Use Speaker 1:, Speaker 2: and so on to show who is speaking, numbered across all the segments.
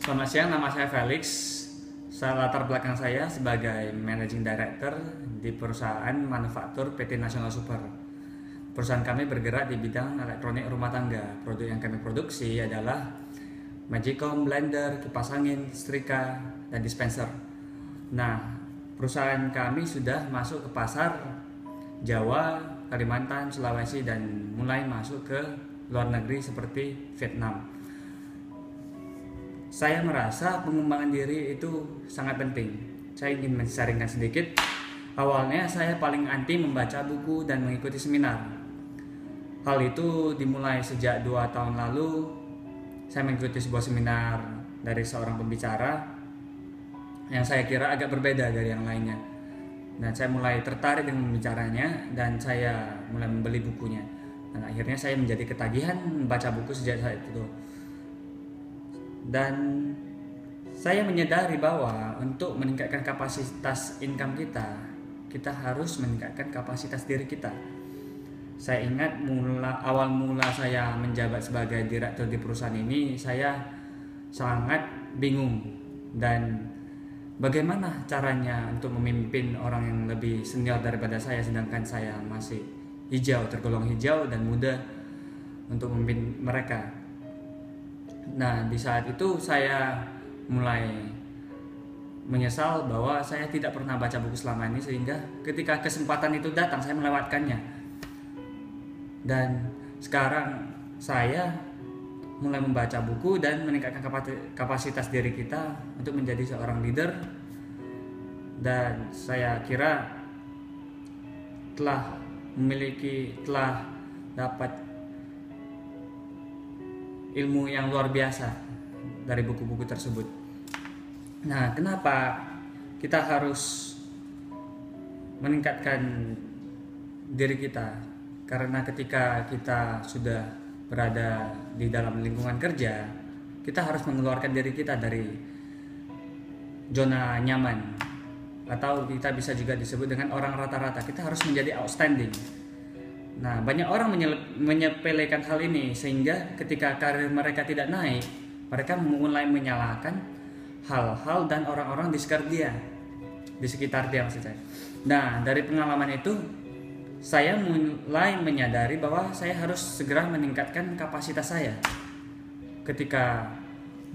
Speaker 1: Selamat siang, nama saya Felix. Latar belakang saya sebagai Managing Director di perusahaan manufaktur PT Nasional Super. Perusahaan kami bergerak di bidang elektronik rumah tangga. Produk yang kami produksi adalah Magicom, blender, kipas angin, setrika, dan dispenser. Nah, perusahaan kami sudah masuk ke pasar Jawa, Kalimantan, Sulawesi, dan mulai masuk ke luar negeri seperti Vietnam. Saya merasa pengembangan diri itu sangat penting. Saya ingin men-sharingkan sedikit. Awalnya saya paling anti membaca buku dan mengikuti seminar. Hal itu dimulai sejak 2 tahun lalu. Saya mengikuti sebuah seminar dari seorang pembicara yang saya kira agak berbeda dari yang lainnya. Dan saya mulai tertarik dengan pembicaranya dan saya mulai membeli bukunya. Dan akhirnya saya menjadi ketagihan membaca buku sejak saat itu. Dan saya menyadari bahwa untuk meningkatkan kapasitas income kita harus meningkatkan kapasitas diri kita. Saya ingat awal mula saya menjabat sebagai direktur di perusahaan ini, saya sangat bingung dan bagaimana caranya untuk memimpin orang yang lebih senior daripada saya, sedangkan saya masih tergolong hijau dan muda untuk memimpin mereka. Nah, di saat itu saya mulai menyesal bahwa saya tidak pernah baca buku selama ini, sehingga ketika kesempatan itu datang saya melewatkannya. Dan sekarang saya mulai membaca buku dan meningkatkan kapasitas diri kita untuk menjadi seorang leader. Dan saya kira telah dapat ilmu yang luar biasa dari buku-buku tersebut. Nah, kenapa kita harus meningkatkan diri kita? Karena ketika kita sudah berada di dalam lingkungan kerja, kita harus mengeluarkan diri kita dari zona nyaman, atau kita bisa juga disebut dengan orang rata-rata. Kita harus menjadi outstanding. Nah, banyak orang menyepelekan hal ini, sehingga ketika karir mereka tidak naik, mereka mulai menyalahkan hal-hal dan orang-orang di sekitar dia maksud saya. Nah, dari pengalaman itu saya mulai menyadari bahwa saya harus segera meningkatkan kapasitas saya. Ketika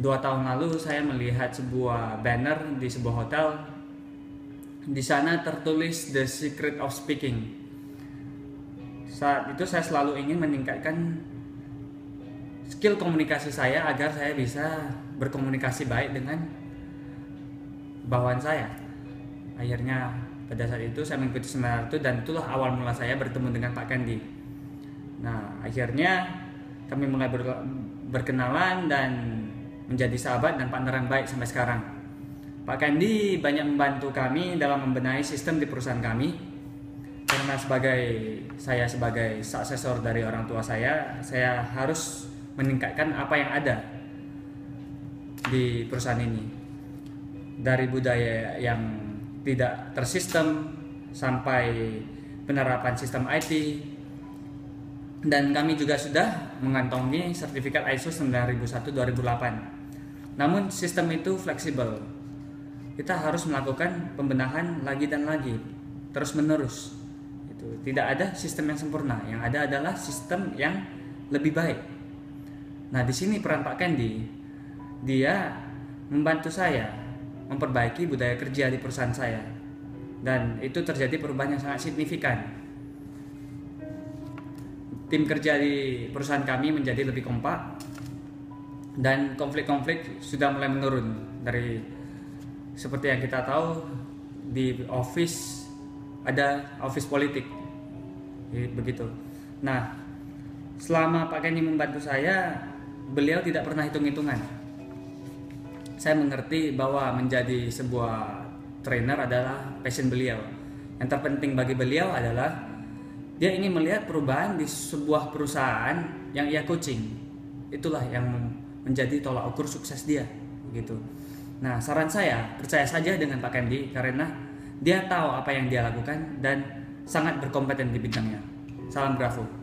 Speaker 1: 2 tahun lalu saya melihat sebuah banner di sebuah hotel. Di sana tertulis The Secret of Speaking. Saat itu saya selalu ingin meningkatkan skill komunikasi saya agar saya bisa berkomunikasi baik dengan bawahan saya. Akhirnya pada saat itu saya mengikuti seminar itu, dan itulah awal mula saya bertemu dengan Pak Kandi. Nah, akhirnya kami mulai berkenalan dan menjadi sahabat dan partner yang baik sampai sekarang. Pak Kandi banyak membantu kami dalam membenahi sistem di perusahaan kami. Karena saya sebagai suksesor dari orang tua saya harus meningkatkan apa yang ada di perusahaan ini. Dari budaya yang tidak tersistem sampai penerapan sistem IT. Dan kami juga sudah mengantongi sertifikat ISO 9001-2008. Namun sistem itu fleksibel. Kita harus melakukan pembenahan lagi dan lagi, terus menerus. Tidak ada sistem yang sempurna, yang ada adalah sistem yang lebih baik. Nah, di sini peran Pak Kandi, dia membantu saya memperbaiki budaya kerja di perusahaan saya, dan itu terjadi perubahan yang sangat signifikan. Tim kerja di perusahaan kami menjadi lebih kompak, dan konflik-konflik sudah mulai menurun. Dari seperti yang kita tahu, di office ada office politik, begitu. Nah, selama Pak Kandi membantu saya, beliau tidak pernah hitung-hitungan. Saya mengerti bahwa menjadi sebuah trainer adalah passion beliau. Yang terpenting bagi beliau adalah dia ingin melihat perubahan di sebuah perusahaan yang ia coaching. Itulah yang menjadi tolak ukur sukses dia, begitu. Nah, saran saya, percaya saja dengan Pak Kandi karena dia tahu apa yang dia lakukan dan sangat berkompeten di bidangnya. Salam Bravo.